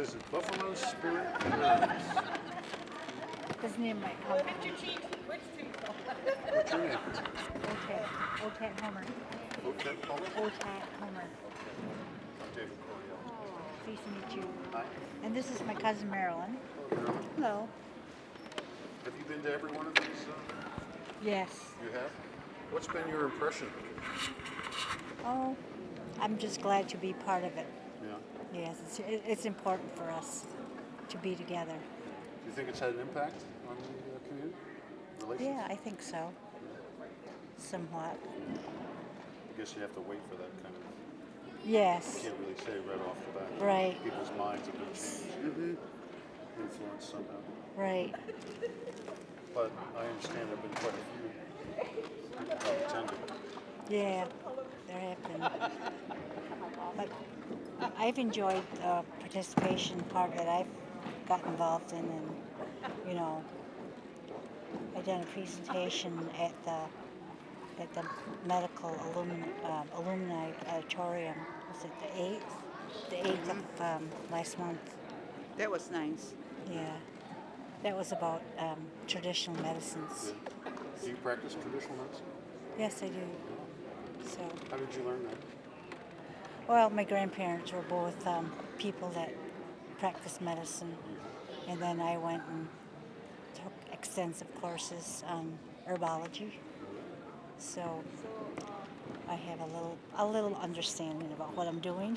is it? Buffalo Spirit Herbs. His name might come. What's your name? Otat Homer. Otet Homer? Otat Homer. I'm David Coryell. Pleased to meet you. Hi. And this is my cousin Marilyn. Hello, Marilyn. Hello. Have you been to every one of these? Yes. You have? What's been your impression? Oh, I'm just glad to be part of it. Yeah. Yes, it's important for us to be together. Do you think it's had an impact on the community? Relations? Yeah, I think so. Somewhat. I guess you have to wait for that kind of. Yes. You can't really say right off the bat. Right. People's minds have been changed, influenced somehow. Right. But I understand there have been quite a few people who have attended. Yeah, there have been. But I've enjoyed the participation part that I've got involved in, and I done a presentation at the medical alumni auditorium. Was it the 8th of last month? That was nice. Yeah, that was about traditional medicines. Do you practice traditional medicine? Yes, I do. So, How did you learn that? well, my grandparents were both people that practiced medicine, and then I went and took extensive courses on herbology. So I have a little understanding about what I'm doing.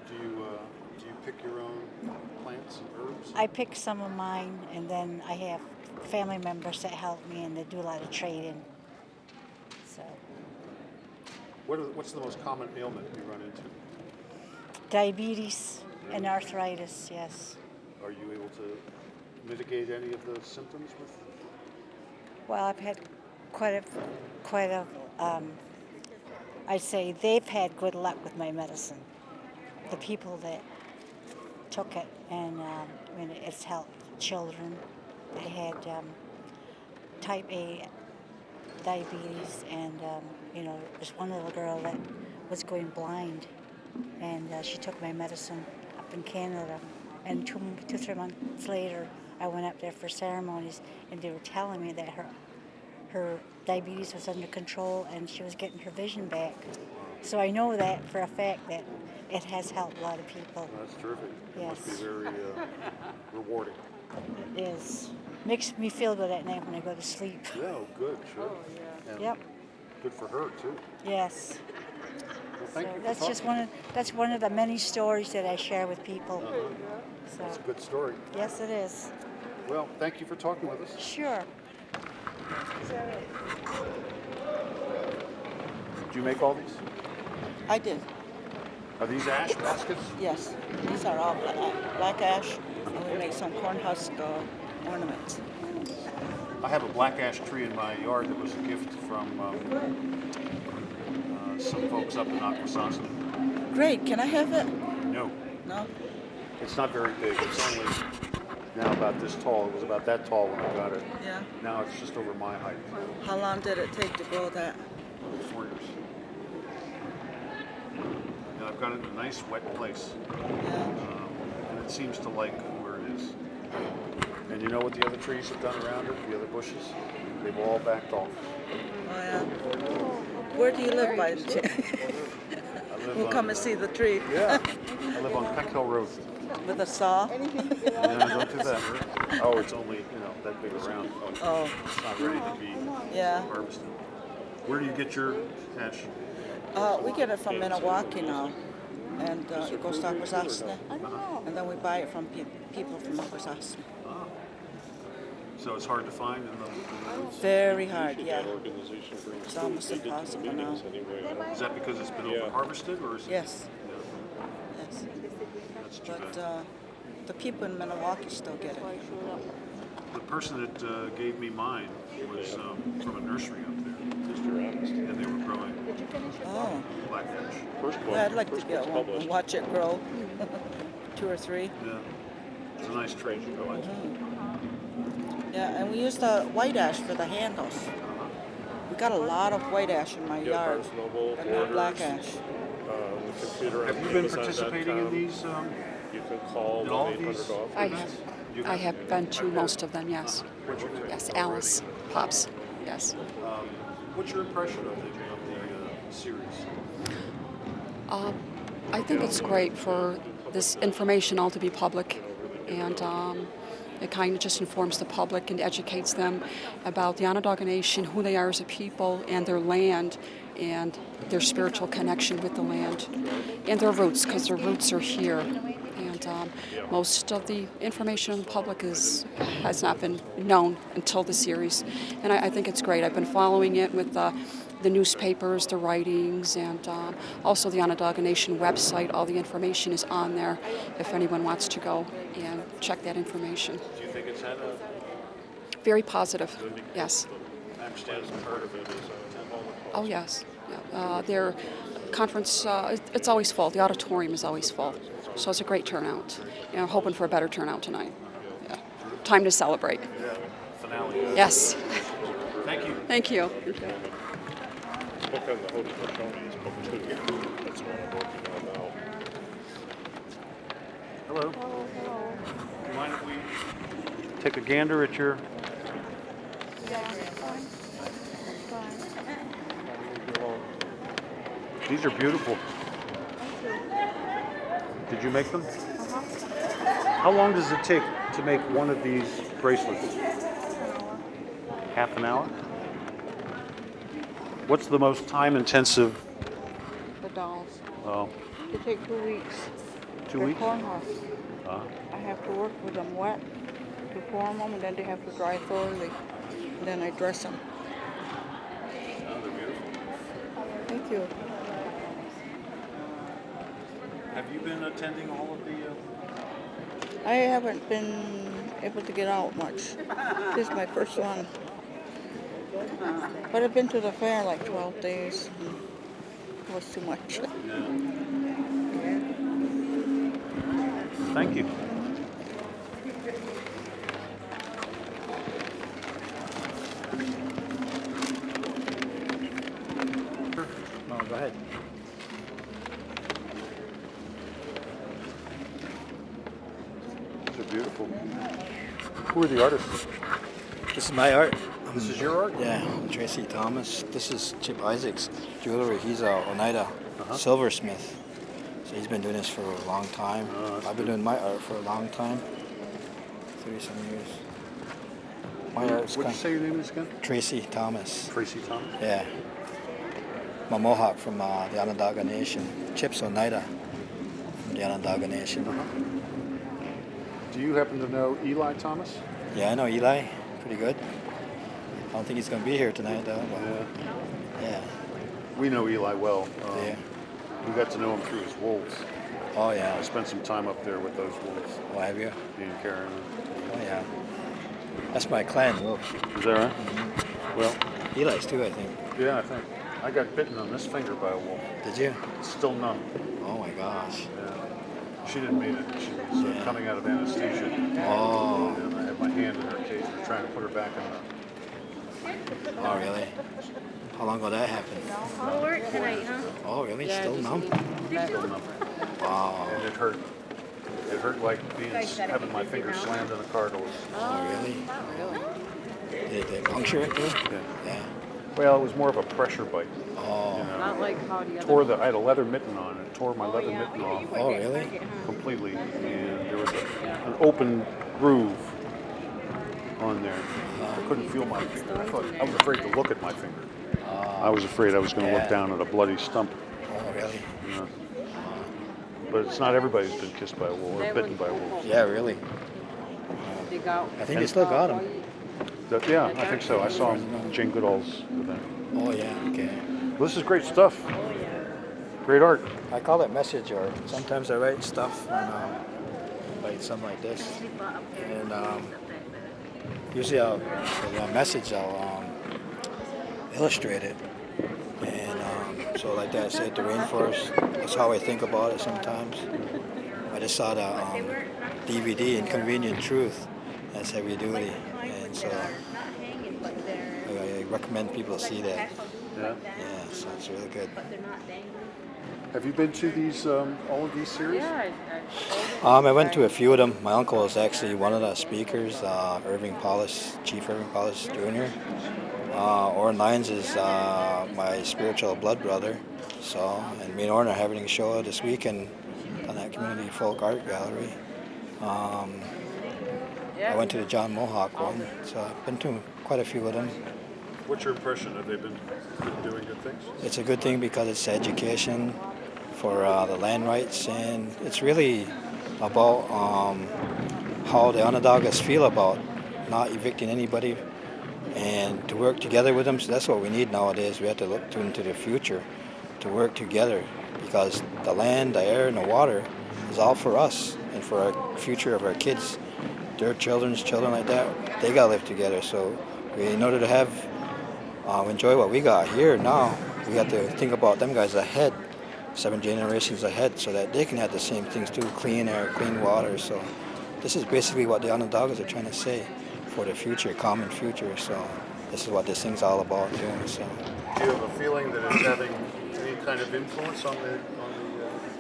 Do you pick your own plants and herbs? I pick some of mine, and then I have family members that help me, and they do a lot of trading. So What's the most common ailment you run into? diabetes and arthritis, yes. Are you able to mitigate any of the symptoms with? Well, I've had quite a. I'd say they've had good luck with my medicine. The people that took it, and it's helped children that had type A diabetes, and there's one little girl that was going blind, and she took my medicine up in Canada, and 3 months later I went up there for ceremonies, and they were telling me that her diabetes was under control and she was getting her vision back. So I know that for a fact that it has helped a lot of people. That's terrific. It must be Yes. very rewarding. It is. Makes me feel good at night when I go to sleep. Yeah, oh, good, sure. And Yep. good for her too. Yes. Well, thank you. For That's just talking. that's one of the many stories that I share with people. That's a So good story. yes, it is. Well, thank you for talking with us. Sure. Did you make all these? I did. Are these ash baskets? Yes. These are all black ash, and we make some corn husk ornaments. I have a black ash tree in my yard that was a gift from some folks up in Haudenosaunee. Great. Can I have it? No, No. it's not very big. It's only now about this tall. It was about that tall when I got it. Yeah. Now it's just over my height. How long did it take to grow that? 4 years. And I've got it in a nice wet place. Yeah. And it seems to like where it is. And you know what the other trees have done around it, the other bushes? They've all backed off. Oh yeah. Where do you live, by the chance? I live We'll on, come and see the tree. Yeah, I live on Peck Hill Road. With a saw. No, don't do that. Oh, it's only, that big around. Oh. It's not ready to be Yeah. harvested. Where do you get your ash? We get it from Minnewaukee now, and it goes to Haudenosaunee, and then we buy it from people from Haudenosaunee. So it's hard to find in the Very hard, yeah. It's almost impossible now. Is that because it's been over-harvested, or is it? Yes. Yeah, Yes. that's too But bad. the people in Minnewaukee still get it. The person that gave me mine was from a nursery up there, and they were growing Oh. black ash. Yeah, I'd like to get one and watch it grow. 2 or 3. Yeah, it's a nice tree. I like it. Yeah, and we use the white ash for the handles. We got a lot of white ash in my yard, but no black ash. Have you been participating in these different call And all when they put these- it off? I have. You I have been to most of them, yes. What's your, Yes, Alice, Pops, yes. what's your impression of the series? I think it's great for this information all to be public, and it kind of just informs the public and educates them about the Onondaga Nation, who they are as a people, and their land, and their spiritual connection with the land, and their roots, because their roots are here. And most of the information in the public has not been known until the series, and I think it's great. I've been following it with the newspapers, the writings, and also the Onondaga Nation website. All the information is on there if anyone wants to go and check that information. Do you think it's had a, Very positive, yes. I understand it's part of it is Oh, yes. Yeah. Their conference, it's always full. The auditorium is always full. So it's a great turnout. You know, hoping for a better turnout tonight. Yeah. Time to celebrate. finale. Yes. Thank you. Thank you. Book on the Haudenosaunee book too. That's what I'm working on now. Hello. Do you mind if we take a gander at your? These are beautiful. Did you make them? How long does it take to make one of these bracelets? Half an hour? What's the most time-intensive? The dolls. Oh, They take 2 weeks. 2 They're weeks? cornrows. Uh, I have to work with them wet to form them, and then they have to dry thoroughly. And then I dress them. Thank you. have you been attending all of the? I haven't been able to get out much. This is my first one. But I've been to the fair like 12 days. And it was too much. Thank you. No, go ahead. These are beautiful. Who are the artists? This is my art. This is your art? Yeah, Tracy Thomas. This is Chip Isaac's jewelry. He's a Oneida silversmith. So he's been doing this for a long time. I've been doing my art for a long time. 30-some years. My art's What did you say your name is again? Tracy Thomas. Tracy Thomas. Yeah. I'm a Mohawk from the Onondaga Nation. Chip's Oneida from the Onondaga Nation. Do you happen to know Eli Thomas? Yeah, I know Eli. Pretty good. I don't think he's going to be here tonight, though. But yeah. We know Eli well. Yeah. We got to know him through his wolves. Oh, I yeah. spent some time up there with those wolves, Oh, have you? me and Karen. Oh, yeah. That's my clan, Wolf. Is that right? Well, Eli's too, I think. yeah, I think. I got bitten on this finger by a wolf. Did you? It's still numb. Oh, my gosh. Yeah. She didn't mean it. She was coming out of anesthesia. Oh. And I had my hand in her cage. We were trying to put her back in the... Oh, really? How long ago that happened? All work tonight, huh? Oh, really? Still numb? Still numb. Wow. And it hurt. It hurt like having my finger slammed in a car door. Oh, really? Did they puncture it too? Yeah. Yeah. Well, it was more of a pressure bite. Oh. You know. Not like how the Tore the. I had a leather mitten on, and it tore my leather mitten off Oh, really? completely, and there was an open groove on there. I couldn't feel my finger. I was afraid to look at my finger. I was afraid I was going to look down at a bloody stump. Oh, really? You know. But it's not everybody who's been kissed by a wolf or bitten by a wolf. Yeah, really. Dig out. I think they still got him. Yeah, I think so. I saw him in Jane Goodall's event. Oh, yeah. Okay. Well, this is great stuff. Great art. I call it message art. Sometimes I write stuff on like something like this, and usually I'll for the message I'll illustrate it, and so like that. Say at the rainforest. That's how I think about it sometimes. I just saw the DVD Inconvenient Truth. That's Heavy Duty, and so I recommend people see that. Yeah. Yeah, so it's really good. Have you been to these all of these series? Yeah, I went to a few of them. My uncle was actually one of the speakers, Chief Irving Paulus Jr. Orrin Lyons is my spiritual blood brother. So, and me and Orrin are having a show this weekend on that Community Folk Art Gallery. I went to the John Mohawk one, so I've been to quite a few of them. What's your impression? Have they been doing good things? It's a good thing because it's education for the land rights, and it's really about how the Onondagas feel about not evicting anybody and to work together with them. So that's what we need nowadays. We have to look into the future to work together because the land, the air, and the water is all for us and for our future of our kids. Their children's children like that, they gotta live together. So in order to have enjoy what we got here now, we have to think about them guys ahead, 7 generations ahead, so that they can have the same things too, clean air, clean water. So this is basically what the Onondagas are trying to say for the future, common future. So this is what this thing's all about doing. So Do you have a feeling that it's having any kind of influence on the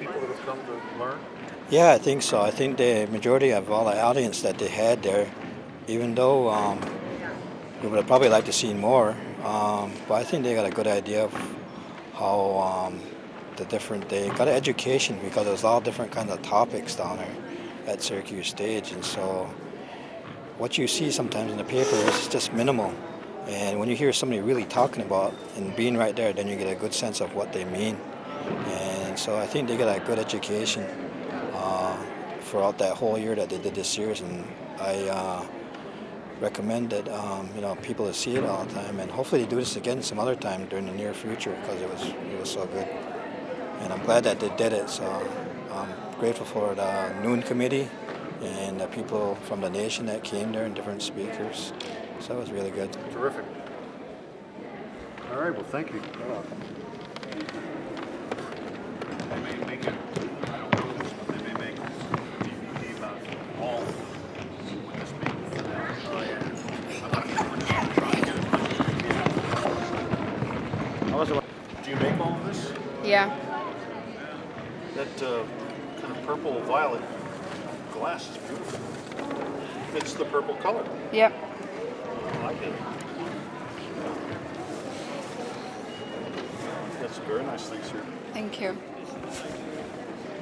people that have come to learn? yeah, I think so. I think the majority of all the audience that they had there, even though we would have probably liked to see more, but I think they got a good idea of how they got an education because there's all different kinds of topics down there at Syracuse Stage, and so what you see sometimes in the paper is just minimal. And when you hear somebody really talking about and being right there, then you get a good sense of what they mean. And so I think they got a good education throughout that whole year that they did this series, and I recommend that people to see it all the time, and hopefully they do this again some other time during the near future because it was so good. And I'm glad that they did it. So I'm grateful for the Noon Committee and the people from the nation that came there and different speakers. So it was really good. Terrific. All right, well, thank you. They may make it, I don't know this, but they may make a DVD about all what this means for them. Oh, yeah. I'm not sure what this try and get as much as we can. Do you make all of this? Yeah. That kind of purple violet glass is beautiful. Fits the purple color. Yep. I like it. That's very nice. Thanks, sir. Thank you.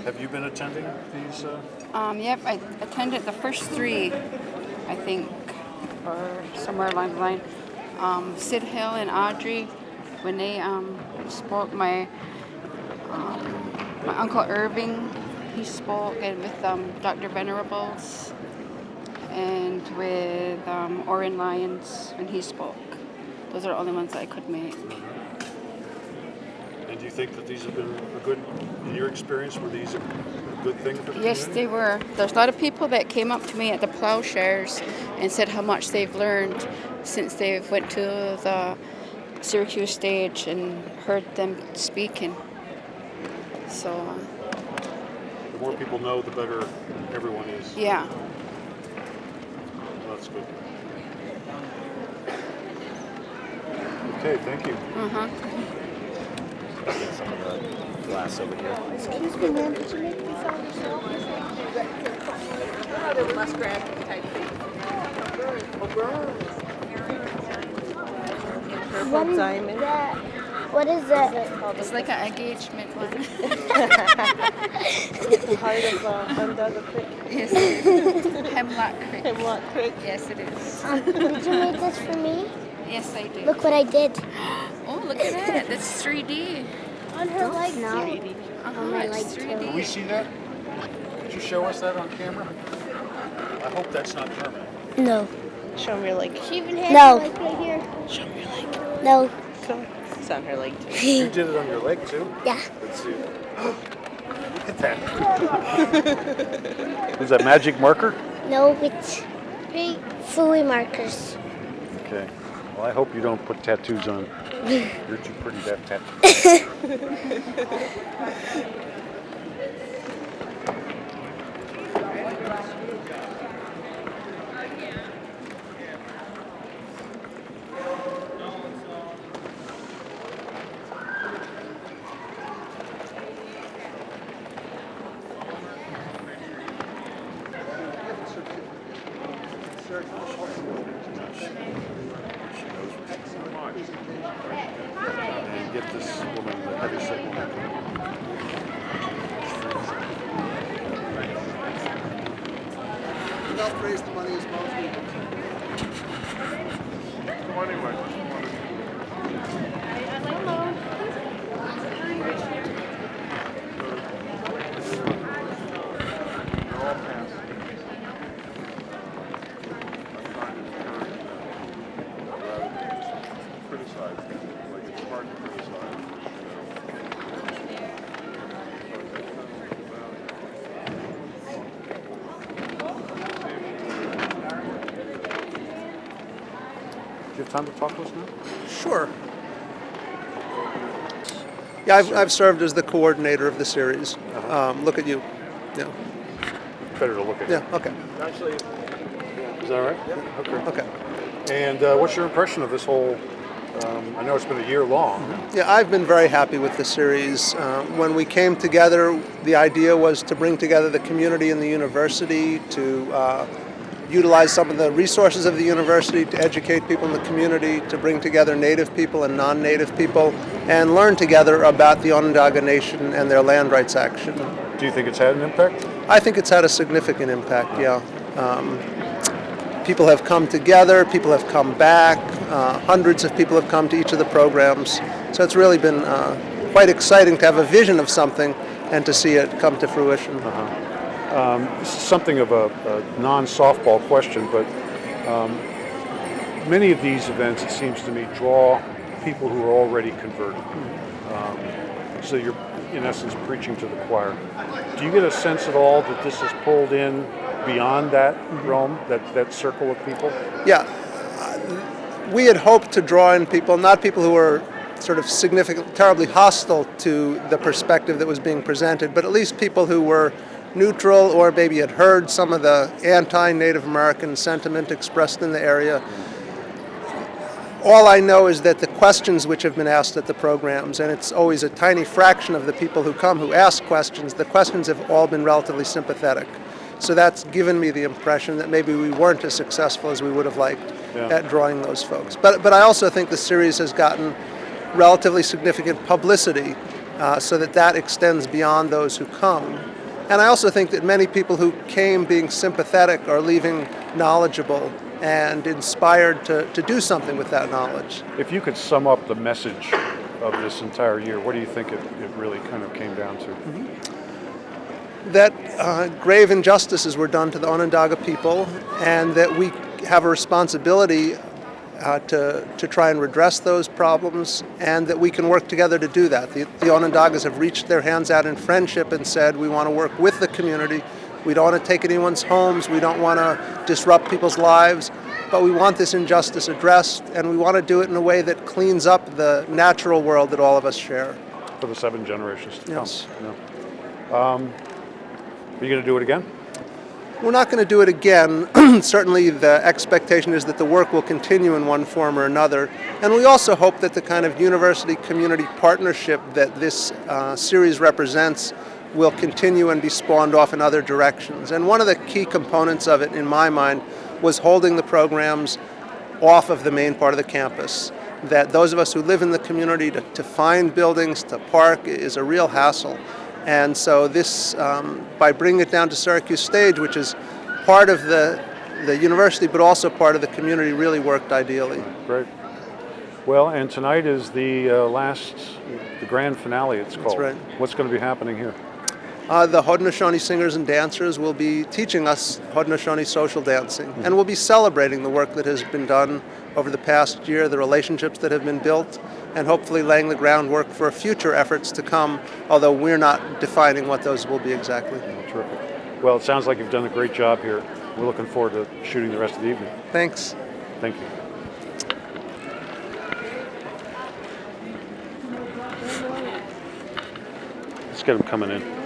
Have you been attending these? Yep, I attended the first 3, I think, or somewhere along the line. Sid Hill and Audrey, when they spoke, my Uncle Irving, he spoke, and with Dr. Venerables, and with Orrin Lyons when he spoke. Those are the only ones that I could make. And do you think that these have been a good, in your experience, were these a good thing for the Yes, community? they were. There's a lot of people that came up to me at the Plowshares and said how much they've learned since they've went to the Syracuse Stage and heard them speaking. So, The more people know, the better everyone is. yeah. Well, that's good. Okay, thank you. Get some of the glass over here. Excuse me, ma'am, did you make these all yourself? Oh, they're less graphic type things. What is that? What is that? It's like an engagement one. Part of Onondaga Creek. Yes, it is. Hemlock Creek. Hemlock Creek. Yes, it is. Did you make this for me? Yes, I did. Look what I did. Oh, look at that. That's 3D. On her leg now. Uh-huh, my it's leg, 3D. Can we see that? Could you show us that on camera? I hope that's not permanent. No. Show me your leg. She even has No. her leg right here. Show me your leg. No. Come on. It's on her leg too. You did it on your leg too? Yeah. Let's see. Look at that. Is that magic marker? No, it's big fluid markers. Okay. Well, I hope you don't put tattoos on. You're too pretty to have tattoos. And get this woman, the heavyset woman. Help raise the money as well as we can. Come on anyway. They're all passed. I'm trying to encourage them rather than just criticize them. Like it's hard to criticize. Do you have time to talk to us now? Sure. Yeah, I've served as the coordinator of the series. Look at you. Yeah. Better to look at. Yeah. Okay. Actually, Is that all right? Yeah. Okay. Okay. And what's your impression of this whole? I know it's been a year long. Yeah, I've been very happy with the series. When we came together, the idea was to bring together the community and the university to utilize some of the resources of the university to educate people in the community, to bring together Native people and non-Native people, and learn together about the Onondaga Nation and their land rights action. Do you think it's had an impact? I think it's had a significant impact, yeah. People have come together, people have come back, hundreds of people have come to each of the programs. So it's really been quite exciting to have a vision of something and to see it come to fruition. This is something of a non-softball question, but many of these events, it seems to me, draw people who are already converted. So you're, in essence, preaching to the choir. Do you get a sense at all that this has pulled in beyond that realm, that circle of people? Yeah. We had hoped to draw in people, not people who were sort of terribly hostile to the perspective that was being presented, but at least people who were neutral or maybe had heard some of the anti-Native American sentiment expressed in the area. All I know is that the questions which have been asked at the programs, and it's always a tiny fraction of the people who come who ask questions, the questions have all been relatively sympathetic. So that's given me the impression that maybe we weren't as successful as we would have liked at drawing those folks. But I also think the series has gotten relatively significant publicity so that extends beyond those who come. And I also think that many people who came being sympathetic are leaving knowledgeable and inspired to do something with that knowledge. If you could sum up the message of this entire year, what do you think it really kind of came down to? That grave injustices were done to the Onondaga people, and that we have a responsibility to try and redress those problems, and that we can work together to do that. The Onondagas have reached their hands out in friendship and said, we want to work with the community. We don't want to take anyone's homes. We don't want to disrupt people's lives. But we want this injustice addressed, and we want to do it in a way that cleans up the natural world that all of us share. For the 7 generations to Yes. come. Yeah. Are you going to do it again? We're not going to do it again. Certainly the expectation is that the work will continue in one form or another. And we also hope that the kind of university-community partnership that this series represents will continue and be spawned off in other directions. And one of the key components of it, in my mind, was holding the programs off of the main part of the campus. That those of us who live in the community, to find buildings, to park, is a real hassle. And so this, by bringing it down to Syracuse Stage, which is part of the university but also part of the community, really worked ideally. Great. Well, and tonight is the the grand finale, it's called. That's right. What's going to be happening here? The Haudenosaunee singers and dancers will be teaching us Haudenosaunee social dancing, and we'll be celebrating the work that has been done over the past year, the relationships that have been built, and hopefully laying the groundwork for future efforts to come, although we're not defining what those will be exactly. Oh, terrific. Well, it sounds like you've done a great job here. We're looking forward to shooting the rest of the evening. Thanks. Thank you. Let's get them coming in.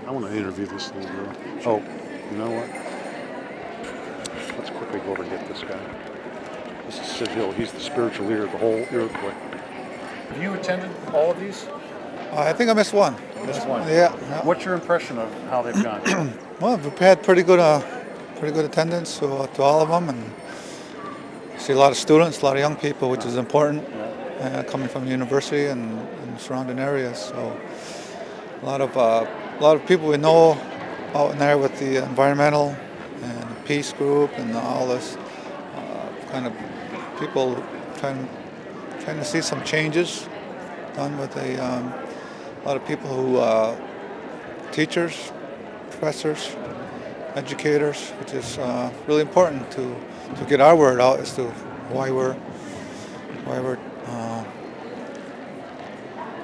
I want to interview this little girl. Oh, you know what? Let's quickly go over and get this guy. This is Sid Hill. He's the spiritual leader of the whole Iroquois. Have you attended all of these? I think I missed one. Missed one? Yeah. What's your impression of how they've gone? Well, we've had pretty good attendance to all of them, and I see a lot of students, a lot of young people, which is important, coming from the university and surrounding areas. So a lot of people we know out in there with the environmental and peace group and all this kind of people trying to see some changes done with a lot of people who teachers, professors, educators, which is really important to get our word out as to why we're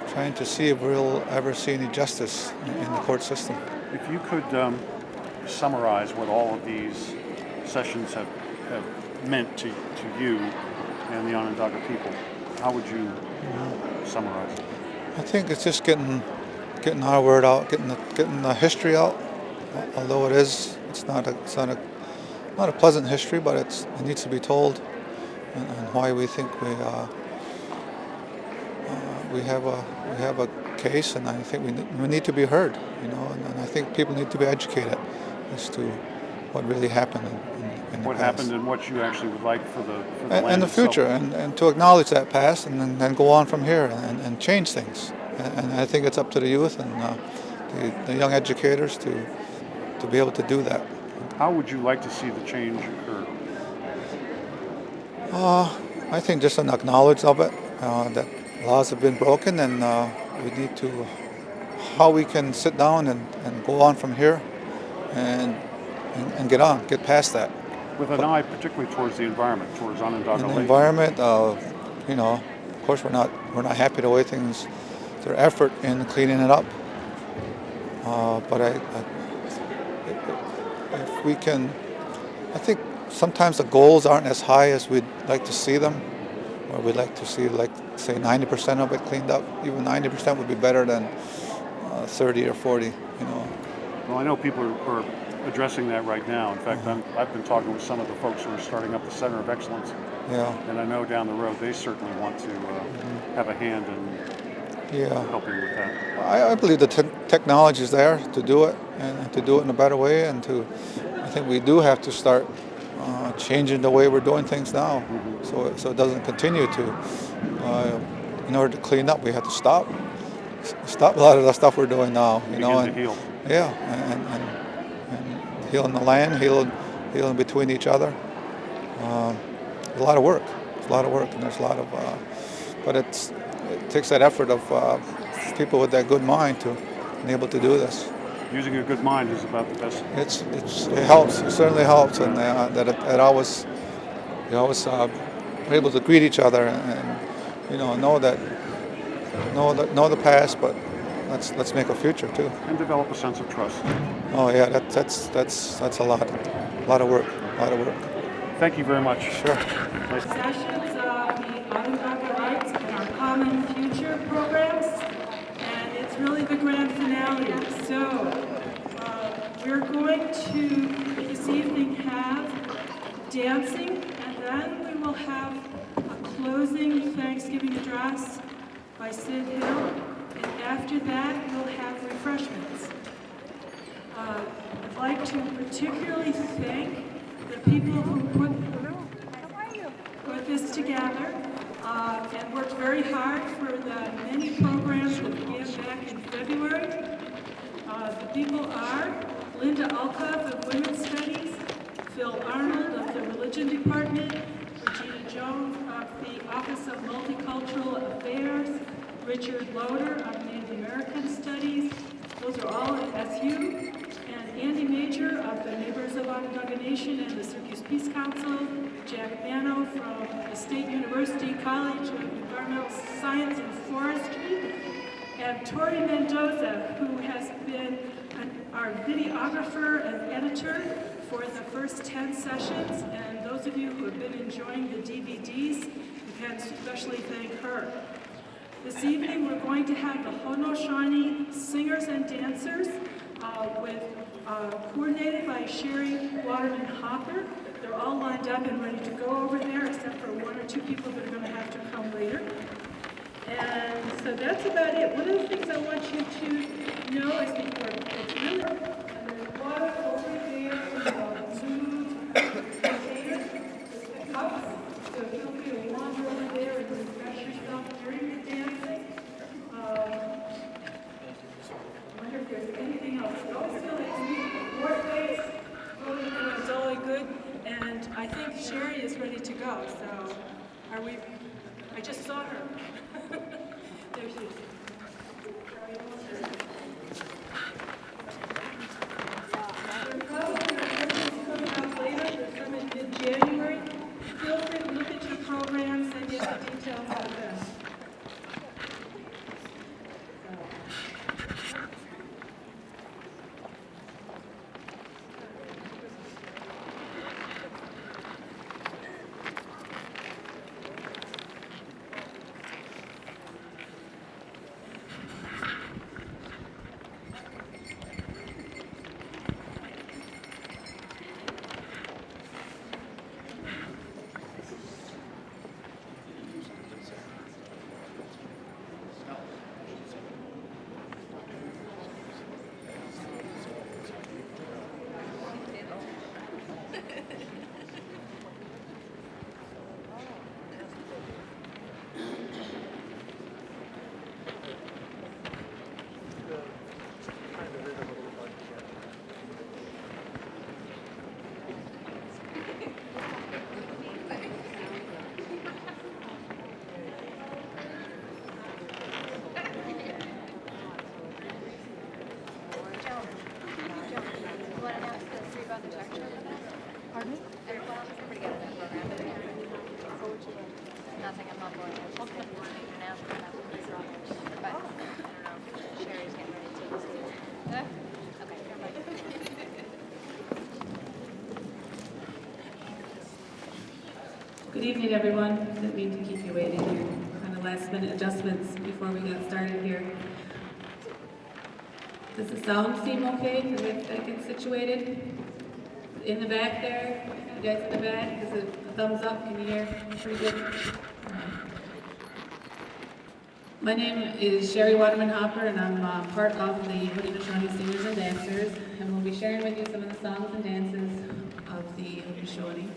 trying to see if we'll ever see any justice in the court system. If you could summarize what all of these sessions have meant to you and the Onondaga people, how would you summarize it? I think it's just getting our word out, getting the history out. Although it's not a pleasant history, but it needs to be told, and why we think we have a case, and I think we need to be heard, and I think people need to be educated as to what really happened in the what past. happened and what you actually would like for the land And the itself. future, and to acknowledge that past, and then go on from here and change things. And I think it's up to the youth and the young educators to be able to do that. How would you like to see the change occur? I think just an acknowledge of it, that laws have been broken, and we need to, how we can sit down and go on from here and get past that. With an eye particularly towards the environment, towards Onondaga In the Lake. environment, of course we're not happy the way things, their effort in cleaning it up. But if we can, I think sometimes the goals aren't as high as we'd like to see them. Or we'd like to see, like, say, 90% of it cleaned up. Even 90% would be better than 30 or 40. Well, I know people are addressing that right now. In fact, I've been talking with some of the folks who are starting up the Center of Excellence. Yeah. And I know down the road they certainly want to have a hand in helping with that. I believe the technology is there to do it, and to do it in a better way, and I think we do have to start changing the way we're doing things now, so it doesn't continue to. In order to clean up, we have to stop a lot of the stuff we're doing now. Begin to heal. Yeah, and healing the land, healing between each other. A lot of work. It's a lot of work, and there's a lot of, but it takes that effort of people with that good mind to be able to do this. Using a good mind is about the best. It helps. It certainly helps, and that it always you always are able to greet each other and know the past, but let's make a future too. And develop a sense of trust. Oh yeah, that's a lot of work. Thank you very much. Sure. Sessions of the Onondaga Rights and Our Common Future programs really the grand finale. So we're going to this evening have dancing, and then we will have a closing Thanksgiving address by Sid Hill, and after that we'll have refreshments. I'd like to particularly thank the people who put this together and worked very hard for the many programs that began back in February. The people are Linda Alcoff of Women's Studies, Phil Arnold of the Religion Department, Regina Jones of the Office of Multicultural Affairs, Richard Loader of Native American Studies, those are all at SU, and Andy Major of the Neighbors of Onondaga Nation and the Syracuse Peace Council, Jack Mano from the State University College of Environmental Science and Forestry, and Tori Mendoza, who has been our videographer and editor for the first 10 sessions, and those of you who have been enjoying the DVDs, you can especially thank her. This evening we're going to have the Haudenosaunee singers and dancers coordinated by Sherry Waterman Hopper. They're all lined up and ready to go over there, except for one or two people that are going to have to come later. And so that's about it. One of the things I want you to know is that it's really, and there's water over there in the blue container, the cups, so feel free to wander over there and refresh yourself during the dancing. I wonder if there's anything else. I always feel like more space, it's all good, and I think Sherry is ready to go, so are we? I just saw her. There she is. Coming up later, they're coming mid-January. Feel free to look at your programs and get the details of them. Good evening, everyone. Didn't mean to keep you waiting here. Kind of last minute adjustments before we got started here. Does the sound seem okay? Does it get situated? In the back there? You guys in the back? Is it a thumbs up? Can you hear? Pretty good? My name is Sherry Waterman Hopper, and I'm part of the Haudenosaunee Singers and Dancers, and we'll be sharing with you some of the songs and dances of the Haudenosaunee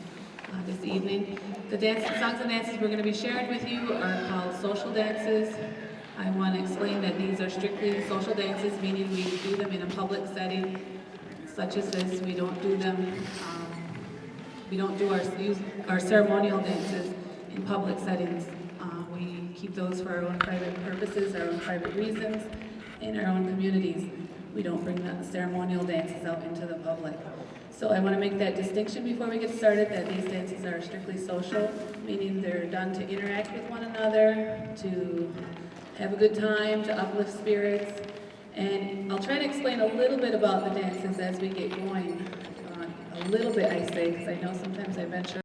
this evening. The songs and dances we're going to be sharing with you are called social dances. I want to explain that these are strictly social dances, meaning we do them in a public setting, such as this. We don't do them, we don't do our ceremonial dances in public settings. We keep those for our own private purposes, our own private reasons, in our own communities. We don't bring the ceremonial dances out into the public. So I want to make that distinction before we get started, that these dances are strictly social, meaning they're done to interact with one another, to have a good time, to uplift spirits. And I'll try to explain a little bit about the dances as we get going. A little bit, I say, because I know sometimes I venture